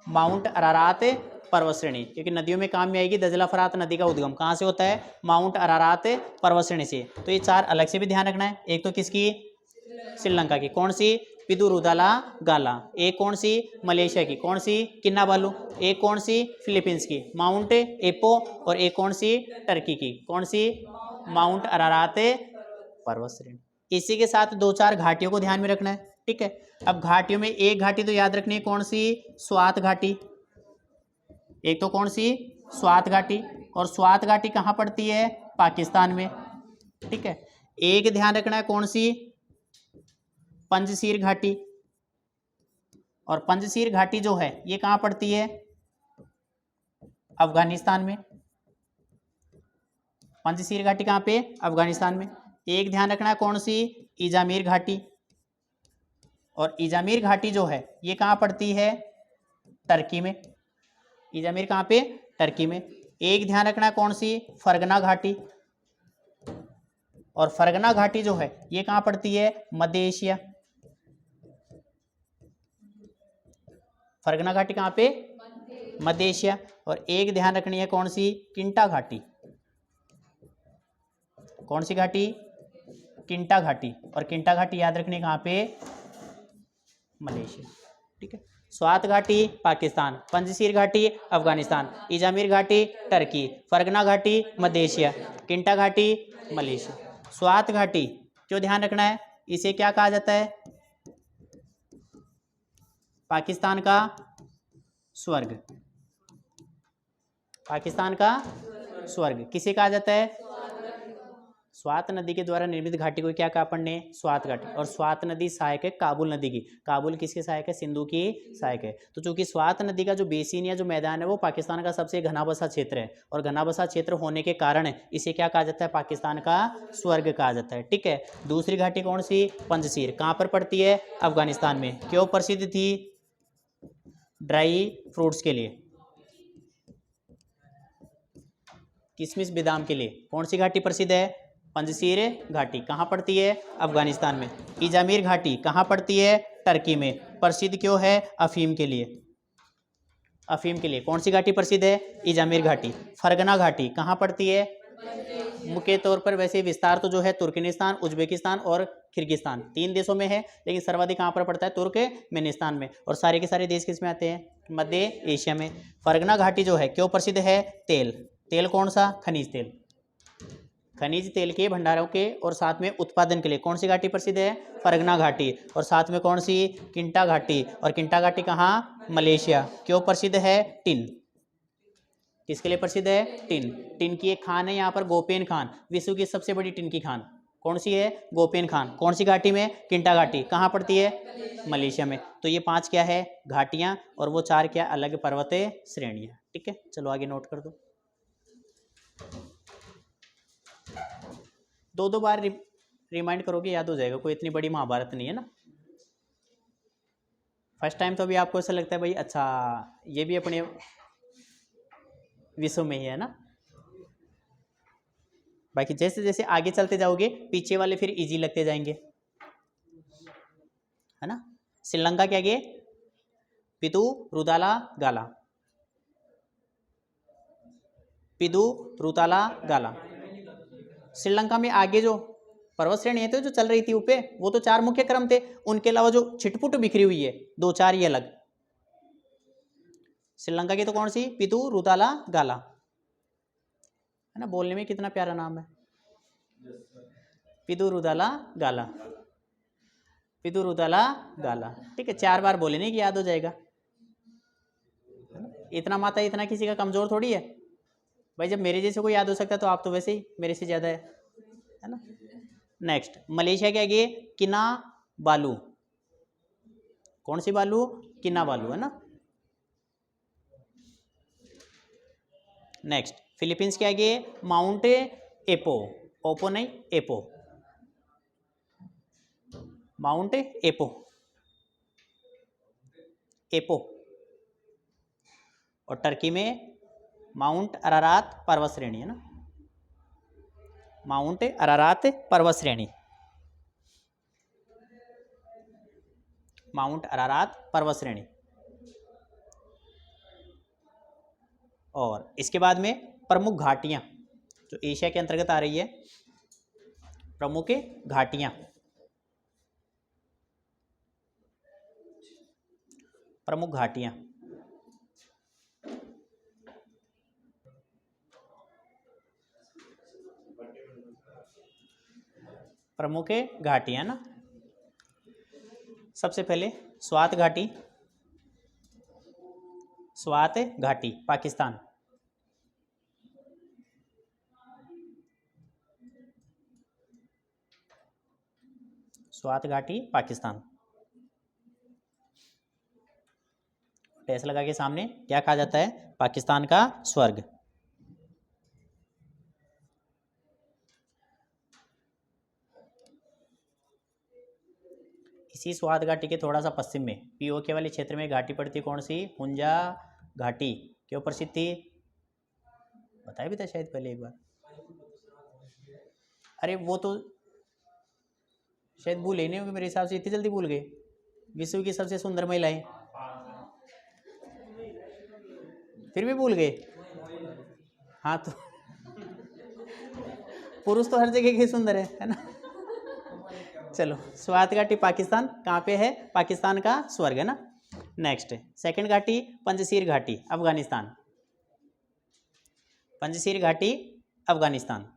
माउंट अरारात पर्वत श्रेणी, क्योंकि नदियों में काम में आएगी। दजला फरात नदी का उद्गम कहाँ से होता है, माउंट अरारात पर्वत श्रेणी से। तो ये चार अलग से भी ध्यान रखना है। एक तो किसकी, श्रीलंका की, कौन सी, पिदुरुदाला गाला। एक कौन सी, मलेशिया की, कौन सी, किनाबालू। एक कौन सी, फिलीपींस की, माउंट एपो। और एक कौन सी, टर्की की, कौन सी, माउंट अरारात पर्वत श्रेणी। इसी के साथ दो चार घाटियों को ध्यान में रखना है, ठीक है। अब घाटियों में एक घाटी तो याद रखनी है, कौन सी, स्वात घाटी। एक तो कौन सी, स्वात घाटी। और स्वात घाटी कहाँ पड़ती है, पाकिस्तान में, ठीक है। एक ध्यान रखना है, कौन सी, पंजशीर घाटी। और पंजशीर घाटी जो है ये कहाँ पड़ती है, अफगानिस्तान में। पंजशीर घाटी कहाँ पे, अफगानिस्तान में। एक ध्यान रखना है, कौन सी, इजामीर घाटी। और इजामीर घाटी जो है ये कहाँ पड़ती है, टर्की में। इजामीर कहाँ पे, टर्की में। एक ध्यान रखना है, कौन सी, फरगना घाटी। और फरगना घाटी जो है ये कहाँ पड़ती है, मध्य एशिया। फरगना घाटी कहाँ पे, मध्य एशिया। और एक ध्यान रखनी है, कौन सी, किंटा घाटी। कौन सी घाटी, किंटा घाटी। और किंटा घाटी याद रखनी है कहाँ पे, मलेशिया, ठीक है। स्वात घाटी पाकिस्तान, पंजशीर घाटी अफगानिस्तान, इजामिर घाटी टर्की, फरगना घाटी मध्य एशिया, किंटा घाटी मलेशिया। स्वात घाटी क्यों ध्यान रखना है, इसे क्या कहा जाता है, पाकिस्तान का स्वर्ग, पाकिस्तान का स्वर्ग किसे कहा जाता है, स्वात नदी के द्वारा निर्मित घाटी को क्या कहा अपन ने, स्वात घाटी। और स्वात नदी सहायक है काबुल नदी की, काबुल किसके सहायक है, सिंधु की सहायक है। तो चूंकि स्वात नदी का जो बेसिन या जो मैदान है वो पाकिस्तान का सबसे घना बसा क्षेत्र है, और घना बसा क्षेत्र होने के कारण इसे क्या कहा जाता है, पाकिस्तान का स्वर्ग कहा जाता है। ठीक है, दूसरी घाटी कौन सी, पंजशीर, कहाँ पर पड़ती है, अफगानिस्तान में। क्यों प्रसिद्ध थी, ड्राई फ्रूट्स के लिए, किशमिश बादाम के लिए। कौन सी घाटी प्रसिद्ध है, पंजशीर घाटी, कहाँ पड़ती है, अफगानिस्तान में। इजामिर घाटी कहाँ पड़ती है, टर्की में, प्रसिद्ध क्यों है, अफीम के लिए, अफीम के लिए। कौन सी घाटी प्रसिद्ध है, इजामिर घाटी। फरगना घाटी कहाँ पड़ती है, मुख्य तौर पर वैसे विस्तार तो जो है तुर्कमेनिस्तान, उज्बेकिस्तान और किर्गिस्तान, 3 देशों में है, लेकिन सर्वाधिक कहाँ पर पड़ता है, तुर्कमेनिस्तान में। और सारे के सारे देश किस में आते हैं, मध्य एशिया में। फरगना घाटी जो है क्यों प्रसिद्ध है, तेल, तेल कौन सा, खनिज तेल, खनिज तेल के भंडारों के और साथ में उत्पादन के लिए कौन सी घाटी प्रसिद्ध है, फरगना घाटी। और साथ में कौन सी, किंटा घाटी। और किंटा घाटी कहाँ, मलेशिया। क्यों प्रसिद्ध है, टिन, किसके लिए प्रसिद्ध है, टिन। टिन की एक खान है यहाँ पर, गोपेन खान, विश्व की सबसे बड़ी टिन की खान कौन सी है, गोपेन खान। कौन सी घाटी में, किंटा घाटी, कहाँ पड़ती है, मलेशिया में। तो ये 5 क्या है, घाटियाँ, और वो 4 क्या, अलग पर्वतीय श्रेणियाँ। ठीक है, चलो आगे नोट कर दो। 2 बार रिमाइंड करोगे याद हो जाएगा, कोई इतनी बड़ी महाभारत नहीं है ना। फर्स्ट टाइम तो अभी आपको ऐसा लगता है भाई अच्छा ये भी अपने विश्व में ही है ना, बाकी जैसे जैसे आगे चलते जाओगे पीछे वाले फिर इजी लगते जाएंगे, है ना। श्रीलंका के आगे पिदू रुदाला गाला, पिदू रुताला गाला। श्रीलंका में आगे जो पर्वत श्रेणी है जो चल रही थी ऊपर, वो तो 4 मुख्य क्रम थे, उनके अलावा जो छिटपुट बिखरी हुई है 2-4 ये अलग। श्रीलंका की तो कौन सी, पिदू रुताला गाला, है ना, बोलने में कितना प्यारा नाम है, पिदू रुताला गाला, पिदू रुताला गाला। ठीक है, 4 बार बोले नहीं कि याद हो जाएगा, इतना माता इतना किसी का कमजोर थोड़ी है भाई, जब मेरे जैसे को याद हो सकता है तो आप तो वैसे ही मेरे से ज़्यादा है ना। नेक्स्ट, मलेशिया के आगे किना बालू, कौन सी बालू, किना बालू, है ना। नेक्स्ट, फिलीपींस के आगे माउंट एपो, ओपो नहीं एपो, माउंट एपो, एपो। और टर्की में माउंट अरारात पर्वत श्रेणी, है ना, माउंट अरारात पर्वत श्रेणी, माउंट अरारात पर्वत श्रेणी। और इसके बाद में प्रमुख घाटियां जो एशिया के अंतर्गत आ रही है, प्रमुख घाटियां, प्रमुख घाटियां, प्रमुख घाटियां ना। सबसे पहले स्वात घाटी, स्वात घाटी पाकिस्तान, स्वात घाटी पाकिस्तान। डैश लगा के सामने क्या कहा जाता है, पाकिस्तान का स्वर्ग। इसी स्वात घाटी के थोड़ा सा पश्चिम में पीओके वाले क्षेत्र में घाटी पड़ती है, कौन सी, हुंजा घाटी। क्यों प्रसिद्ध थी, बताया भी था शायद पहले एक बार, अरे वो तो शायद भूल ही नहीं होगी मेरे हिसाब से, इतनी जल्दी भूल गए। विश्व की सबसे सुंदर महिलाएं, फिर भी भूल गए। हाँ तो पुरुष तो हर जगह के सुंदर है ना। चलो, स्वात घाटी पाकिस्तान कहाँ पे है, पाकिस्तान का स्वर्ग, है ना। नेक्स्ट सेकंड घाटी पंजशीर घाटी अफगानिस्तान, पंजशीर घाटी अफगानिस्तान।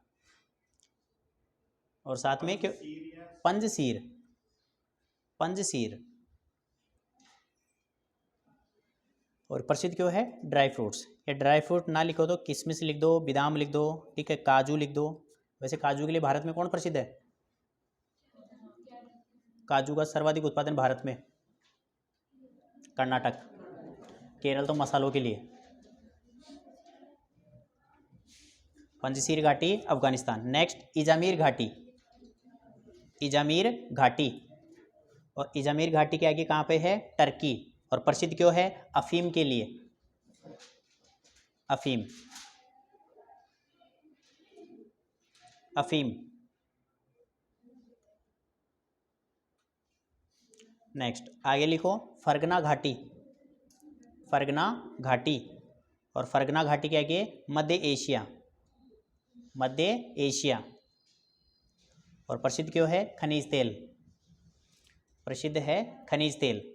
और साथ में क्यों पंजशीर, पंजशीर। और प्रसिद्ध क्यों है? Dry fruits. ये ड्राई फ्रूट ना लिखो तो किशमिश लिख दो, बादाम लिख दो, ठीक है, काजू लिख दो। वैसे काजू के लिए भारत में कौन प्रसिद्ध है? काजू का सर्वाधिक उत्पादन भारत में कर्नाटक, केरल तो मसालों के लिए। पंजशीर घाटी अफगानिस्तान। नेक्स्ट इजामीर घाटी, इजामीर घाटी। और इजामीर घाटी के आगे कहाँ पे है? टर्की। और प्रसिद्ध क्यों है? अफीम के लिए, अफीम, अफीम। नेक्स्ट आगे लिखो फरगना घाटी, फरगना घाटी। और फरगना घाटी के आगे मध्य एशिया, मध्य एशिया। और प्रसिद्ध क्यों है? खनिज तेल, प्रसिद्ध है खनिज तेल।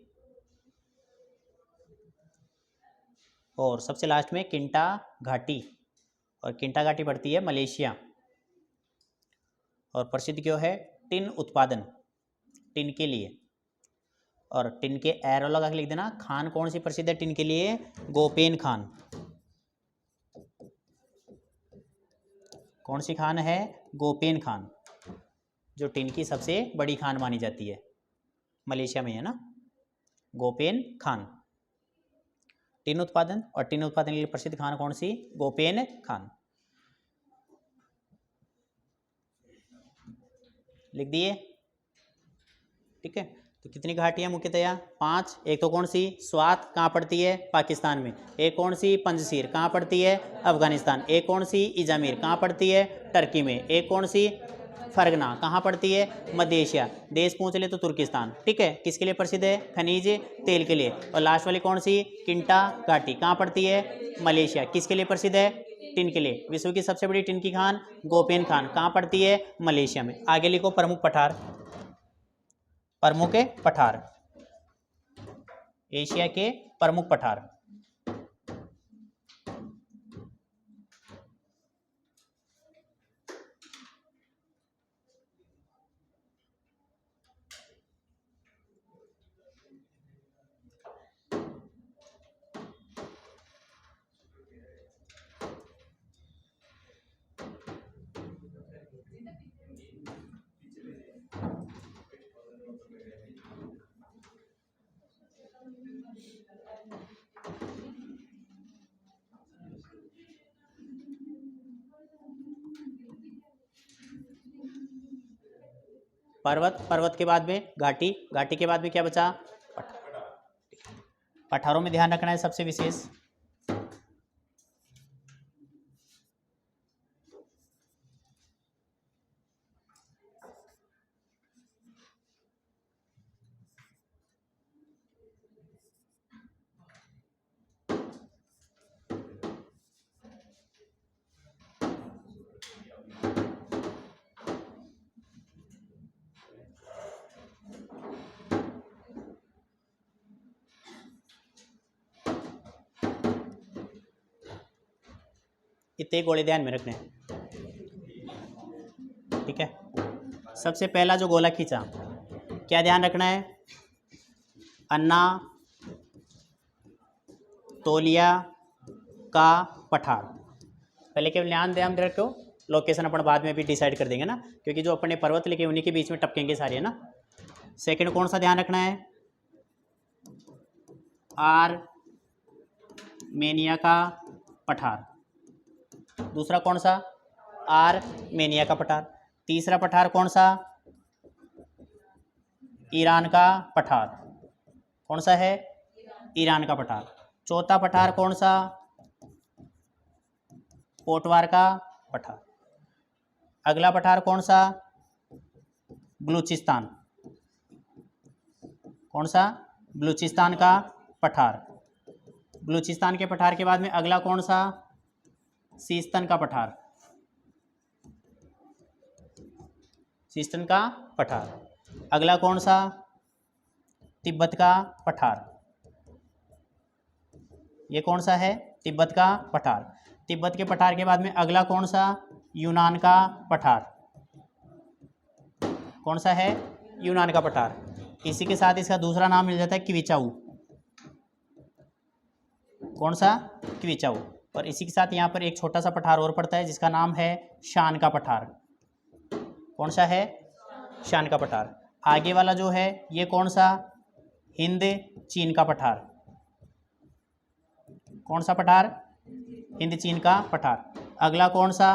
और सबसे लास्ट में किंटा घाटी, और किंटा घाटी पड़ती है मलेशिया। और प्रसिद्ध क्यों है? टिन उत्पादन, टिन के लिए। और टिन के एरो लगा के लिख देना। खान कौन सी प्रसिद्ध है टिन के लिए? गोपेन खान। कौन सी खान है? गोपेन खान, जो टिन की सबसे बड़ी खान मानी जाती है, मलेशिया में है ना, गोपेन खान। टिन उत्पादन, और टिन उत्पादन के लिए प्रसिद्ध खान कौन सी? गोपेन खान। लिख दिए, ठीक है। तो कितनी घाटियां मुख्यतया? 5। एक तो कौन सी? स्वात, कहाँ पड़ती है? पाकिस्तान में। एक कौन सी? पंजशीर, कहाँ पड़ती है? अफगानिस्तान। एक कौन सी? इजामीर, कहाँ पड़ती है? टर्की में। एक कौन सी? फरगना, कहाँ पड़ती है? मध्य एशिया। देश पूछ ले तो तुर्किस्तान, ठीक है। किसके लिए प्रसिद्ध है? खनिज तेल के लिए। और लास्ट वाली कौन सी? किंटा घाटी, कहाँ पड़ती है? मलेशिया। किसके लिए प्रसिद्ध है? टिन के लिए। विश्व की सबसे बड़ी टिन की खान गोपेन खान, कहाँ पड़ती है? मलेशिया में। आगे लिखो प्रमुख पठार, प्रमुख पठार, एशिया के प्रमुख पठार। पर्वत, पर्वत के बाद में घाटी, घाटी के बाद में क्या बचा? पठारों में ध्यान रखना है सबसे विशेष। इतने गोले ध्यान में रखने हैं, ठीक है। सबसे पहला जो गोला खींचा, क्या ध्यान रखना है? अन्ना तोलिया का पठार। पहले केवल ध्यान रखो, लोकेशन अपन बाद में भी डिसाइड कर देंगे ना, क्योंकि जो अपने पर्वत लेके उन्हीं के बीच में टपकेंगे सारे, है ना। सेकंड कौन सा ध्यान रखना है? आर्मेनिया का पठार। दूसरा कौन सा? आर्मेनिया का पठार। तीसरा पठार कौन सा? ईरान का पठार। कौन सा है? ईरान का पठार। चौथा पठार कौन सा? पोटवार का पठार। अगला पठार कौन सा? बलूचिस्तान। कौन सा? बलूचिस्तान का पठार। बलूचिस्तान के पठार के बाद में अगला कौन सा? सिस्तान का पठार, सिस्तान का पठार। अगला कौन सा? तिब्बत का पठार। ये कौन सा है? तिब्बत का पठार। तिब्बत के पठार के बाद में अगला कौन सा? यूनान का पठार। कौन सा है? यूनान का पठार। इसी के साथ इसका दूसरा नाम मिल जाता है क्विचाऊ। कौन सा? क्विचाऊ। और इसी के साथ यहाँ पर एक छोटा सा पठार और पड़ता है जिसका नाम है शान का पठार। कौन सा है? शान का पठार। आगे वाला जो है ये कौन सा? हिंद चीन का पठार। कौन सा पठार? हिंद चीन का पठार। अगला कौन सा?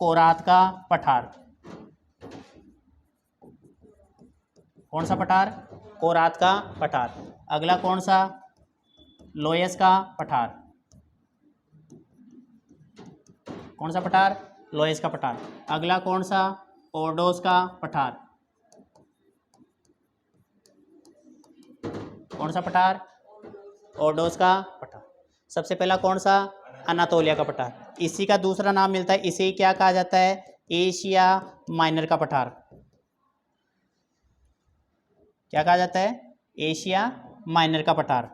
कोरात का पठार। कौन सा पठार? कोरात का पठार। अगला कौन सा? लोयस का पठार। कौन सा पठार? लोयस का पठार। अगला कौन सा? ओर्डोस का पठार। कौन सा पठार? ओर्डोस का पठार। सबसे पहला कौन सा? अनातोलिया का पठार। इसी का दूसरा नाम मिलता है, इसे क्या कहा जाता है? एशिया माइनर का पठार। क्या कहा जाता है? एशिया माइनर का पठार।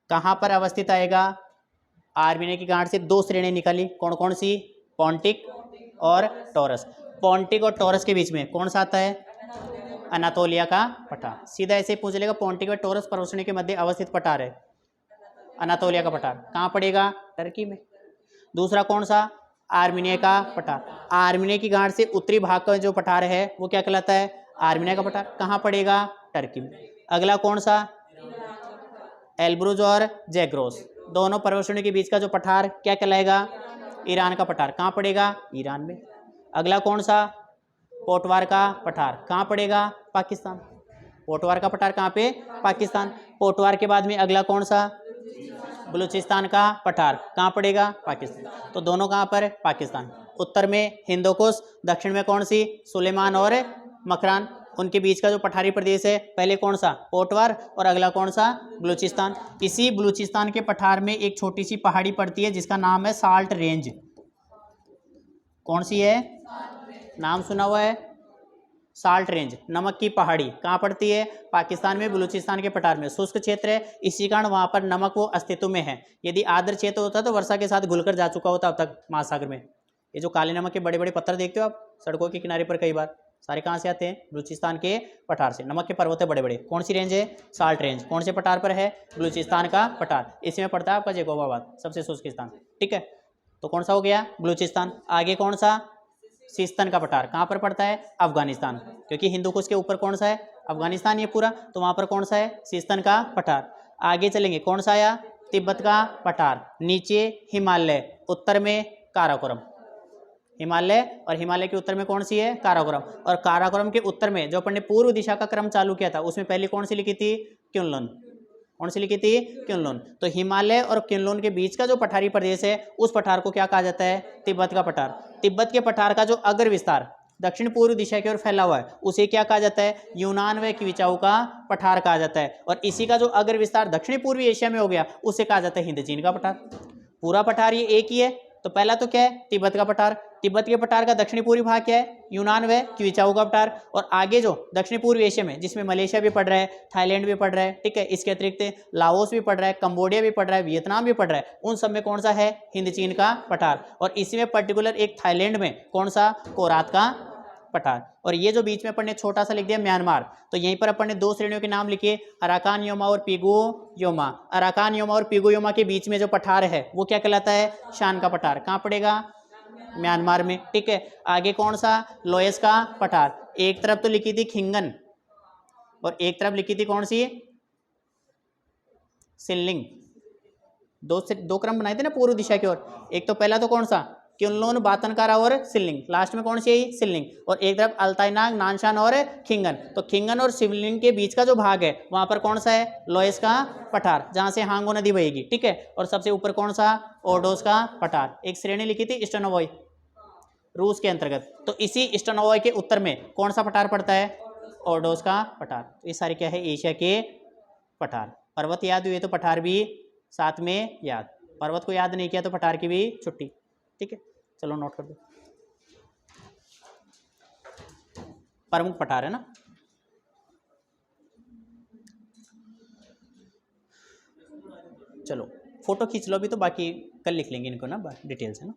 कहाँ पर अवस्थित आएगा? आर्मीनिया की गांठ से दो श्रेणी निकली, कौन कौन सी? पोंटिक और टॉरस। पोंटिक और टॉरस के बीच में कौन सा आता है? अनातोलिया का पठार। सीधा ऐसे पूछ लेगा, पोंटिक और टॉरस पर्वतश्रेणी के मध्य अवस्थित पठार है, अनातोलिया का पठार। कहाँ पड़ेगा? टर्की में। दूसरा कौन सा? आर्मीनिया का पठार। आर्मीनिया की गांठ से उत्तरी भाग का जो पठार है वो क्या कहलाता है? आर्मीनिया का पठार। कहाँ पड़ेगा? टर्की में। अगला कौन सा? एल्ब्रुज और जैग्रोस, दोनों पर्वतश्रेणी के बीच का जो पठार क्या कहलाएगा? ईरान का पठार। कहाँ पड़ेगा? ईरान में। अगला कौन सा? पोटवार का पठार। कहाँ पड़ेगा? पाकिस्तान। पोटवार का पठार कहाँ पे? पाकिस्तान। पोटवार के बाद में अगला कौन सा? बलूचिस्तान का पठार। कहाँ पड़ेगा? पाकिस्तान। तो दोनों कहाँ पर? पाकिस्तान। उत्तर में हिंदोकुश, दक्षिण में कौन सी? सुलेमान और मकरान। उनके बीच का जो पठारी प्रदेश है, पहले कौन सा? पोटवार, और अगला कौन सा? बलूचिस्तान। इसी बलूचिस्तान के पठार में एक छोटी सी पहाड़ी पड़ती है जिसका नाम है साल्ट रेंज। कौन सी है? नाम सुना हुआ है? साल्ट रेंज, नमक की पहाड़ी। कहाँ पड़ती है? पाकिस्तान में, बलूचिस्तान के पठार में। शुष्क क्षेत्र है, इसी कारण वहाँ पर नमक वो अस्तित्व में है। यदि आर्द्र क्षेत्र होता तो वर्षा के साथ घुलकर जा चुका होता अब तक महासागर में। ये जो काले नमक के बड़े बड़े पत्थर देखते हो आप सड़कों के किनारे पर, कई बार सारे कहाँ से आते हैं? बलूचिस्तान के पठार से। नमक के पर्वत है बड़े बड़े। कौन सी रेंज है? Salt range. कौन से पठार पर है? बलूचिस्तान का पठार। इसमें पड़ता है आपका जेकोबाबाद, सबसे शुष्क स्थान। ठीक है, तो कौन सा हो गया? बलूचिस्तान। आगे कौन सा? सिस्तान का पठार। कहाँ पर पड़ता है? अफगानिस्तान, क्योंकि हिंदुकुश के ऊपर कौन सा है? अफगानिस्तान ये पूरा, तो वहाँ पर कौन सा है? सिस्तान का पठार। आगे चलेंगे, कौन सा आया? तिब्बत का पठार। नीचे हिमालय, उत्तर में काराकोरम। हिमालय, और हिमालय के उत्तर में कौन सी है? काराकोरम। और काराकोरम के उत्तर में जो अपन ने पूर्व दिशा का क्रम चालू किया था उसमें पहले कौन सी लिखी थी? क्युनलुन। कौन सी लिखी थी? क्युनलुन। तो हिमालय और क्युनलुन के बीच का जो पठारी प्रदेश है उस पठार को क्या कहा जाता है? तिब्बत का पठार। तिब्बत के पठार का जो अग्र विस्तार दक्षिण पूर्व दिशा की ओर फैला हुआ है उसे क्या कहा जाता है? यूनान व क्विचाऊ का पठार कहा जाता है। और इसी का जो अग्र विस्तार दक्षिणी पूर्वी एशिया में हो गया उसे कहा जाता है हिंद चीन का पठार। पूरा पठार ये एक ही है। तो पहला तो क्या है? तिब्बत का पठार। तिब्बत के पठार का दक्षिणी पूर्वी भाग क्या है? यूनान व क्विचाऊ का पठार। और आगे जो दक्षिणी पूर्वी एशिया में, जिसमें मलेशिया भी पड़ रहा है, थाईलैंड भी पड़ रहा है, ठीक है, इसके अतिरिक्त लाओस भी पड़ रहा है, कंबोडिया भी पड़ रहा है, वियतनाम भी पड़ रहा है, उन सब में कौन सा है? हिंद चीन का पठार। और इसी में पर्टिकुलर एक थाईलैंड में कौन सा? कोरात का पठार। और ये जो बीच में अपन ने छोटा सा लिख दिया म्यांमार, तो यहीं पर अपन ने दो श्रेणियों के नाम लिखे, अराकान योमा और पिगु योमा। अराकान योमा और पिगु योमा के बीच में जो पठार है वो क्या कहलाता है? शान का पठार। कहाँ पड़ेगा? म्यांमार में। ठीक है, आगे कौन सा? लोयस का पठार। एक तरफ तो लिखी थी खिंगन और एक तरफ लिखी थी कौन सी? सिनलिंग। दो क्रम बनाए थे ना पूर्व दिशा की ओर। एक तो पहला तो कौन सा? क्युनलुन, बातनकारा और सिल्लिंग। लास्ट में कौन सी है? सिल्लिंग। और एक तरफ अल्ताइनांग, नानशान और खिंगन। तो खिंगन और सिल्लिंग के बीच का जो भाग है वहां पर कौन सा है? लोयस का पठार, जहां से हांगो नदी बहेगी। ठीक है, और सबसे ऊपर कौन सा? ओर्डोस का पठार। एक श्रेणी लिखी थी स्टेनोवॉय, रूस के अंतर्गत। तो इसी स्टेनोवॉय के उत्तर में कौन सा पठार पड़ता है? ओर्डोस का पठार। तो ये सारे क्या है? एशिया के पठार। पर्वत याद हुए तो पठार भी साथ में याद। पर्वत को याद नहीं किया तो पठार की भी छुट्टी। ठीक है, चलो नोट कर दो। प्रमुख पठार है ना। चलो फोटो खींच लो अभी, तो बाकी कल लिख लेंगे इनको ना डिटेल से ना।